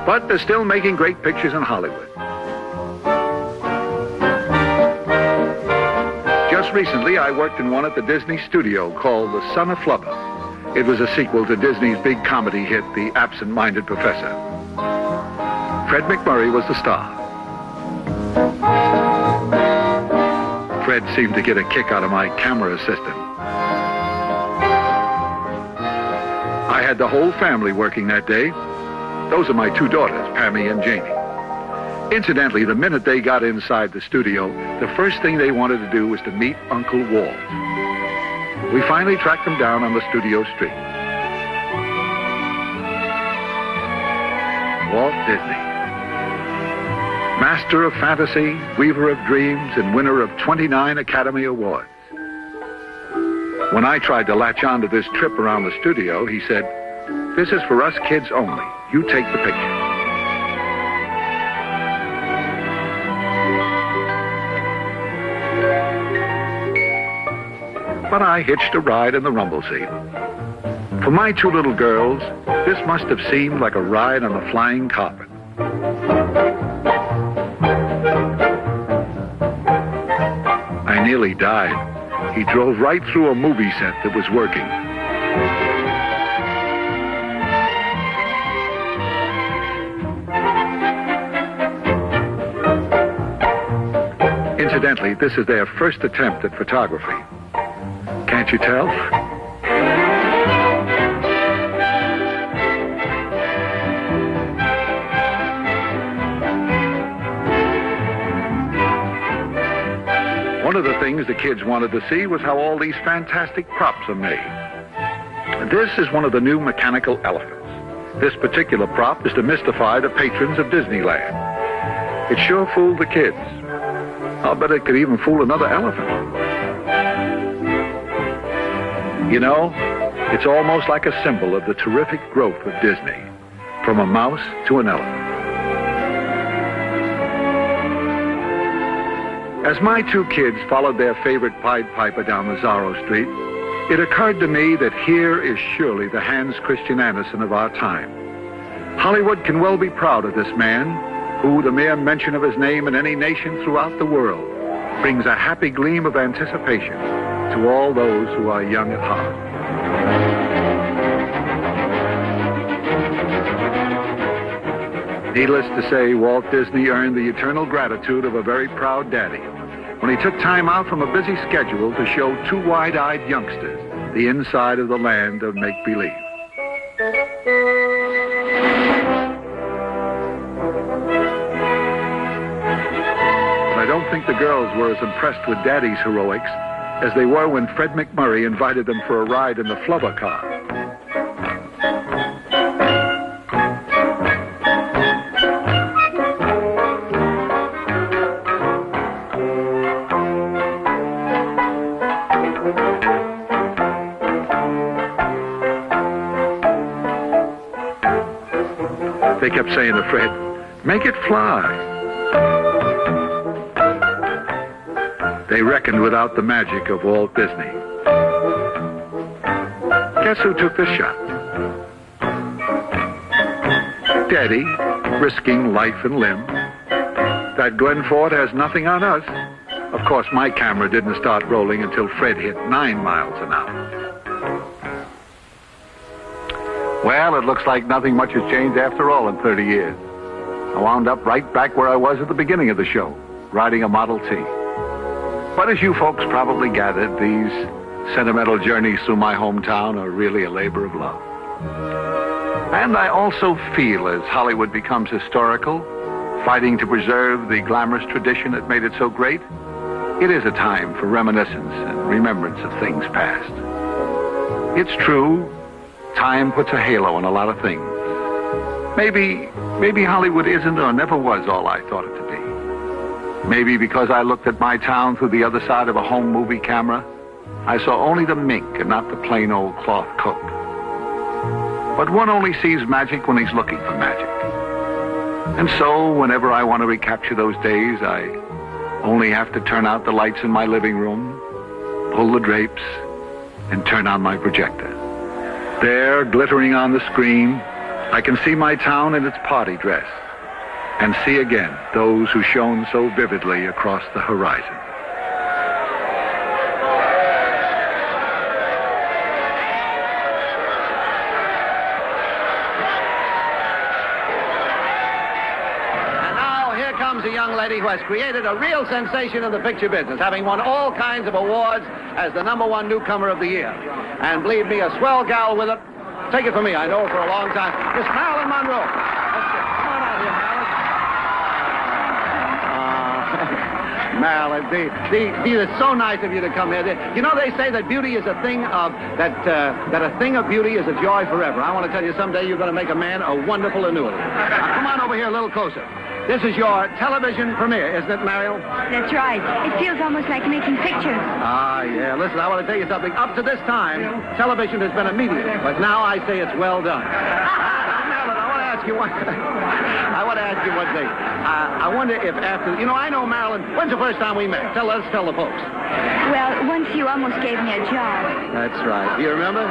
But they're still making great pictures in Hollywood. Just recently, I worked in one at the Disney studio called The Son of Flubber. It was a sequel to Disney's big comedy hit, The Absent-Minded Professor. Fred MacMurray was the star. Fred seemed to get a kick out of my camera assistant. I had the whole family working that day. Those are my two daughters, Pammy and Janie. Incidentally, the minute they got inside the studio, the first thing they wanted to do was to meet Uncle Walt. We finally tracked him down on the studio street. Walt Disney. Master of fantasy, weaver of dreams, and winner of 29 Academy Awards. When I tried to latch on to this trip around the studio, he said, "This is for us kids only. You take the picture." But I hitched a ride in the rumble seat. For my two little girls, this must have seemed like a ride on the flying carpet. I nearly died. He drove right through a movie set that was working. Incidentally, this is their first attempt at photography. Can't you tell? One of the things the kids wanted to see was how all these fantastic props are made. This is one of the new mechanical elephants. This particular prop is to mystify the patrons of Disneyland. It sure fooled the kids. I'll bet it could even fool another elephant. You know, it's almost like a symbol of the terrific growth of Disney, from a mouse to an elephant. As my two kids followed their favorite Pied Piper down Mazzaro Street, it occurred to me that here is surely the Hans Christian Andersen of our time. Hollywood can well be proud of this man, who, the mere mention of his name in any nation throughout the world, brings a happy gleam of anticipation to all those who are young at heart. Needless to say, Walt Disney earned the eternal gratitude of a very proud daddy when he took time out from a busy schedule to show two wide-eyed youngsters the inside of the land of make-believe. But I don't think the girls were as impressed with Daddy's heroics as they were when Fred MacMurray invited them for a ride in the Flubber car. They kept saying to Fred, "Make it fly." They reckoned without the magic of Walt Disney. Guess who took this shot? Daddy, risking life and limb. That Glen Ford has nothing on us. Of course, my camera didn't start rolling until Fred hit 9 miles an hour. Well, it looks like nothing much has changed after all in 30 years. I wound up right back where I was at the beginning of the show, riding a Model T. But as you folks probably gathered, these sentimental journeys through my hometown are really a labor of love. And I also feel as Hollywood becomes historical, fighting to preserve the glamorous tradition that made it so great, it is a time for reminiscence and remembrance of things past. It's true, time puts a halo on a lot of things. Maybe Hollywood isn't or never was all I thought it to be. Maybe because I looked at my town through the other side of a home movie camera, I saw only the mink and not the plain old cloth coat. But one only sees magic when he's looking for magic. And so, whenever I want to recapture those days, I only have to turn out the lights in my living room, pull the drapes, and turn on my projector. There, glittering on the screen, I can see my town in its party dress and see again those who shone so vividly across the horizon. A young lady who has created a real sensation in the picture business, having won all kinds of awards as the #1 newcomer of the year. And believe me, a swell gal with it. Take it from me, I know her for a long time. Miss Marilyn Monroe. Come on out here, Marilyn. Marilyn, it's so nice of you to come here. You know, they say that beauty is a thing of, that a thing of beauty is a joy forever. I want to tell you, someday you're going to make a man a wonderful annuity. Now, come on over here a little closer. This is your television premiere, isn't it, Mariel? That's right. It feels almost like making pictures. Ah, yeah. Listen, I want to tell you something. Up to this time, television has been a medium, but now I say it's well done. Marilyn, I want to ask you one thing. I wonder if after, I know, Marilyn, when's the first time we met? Let's tell the folks. Well, once you almost gave me a job. That's right. Do you remember?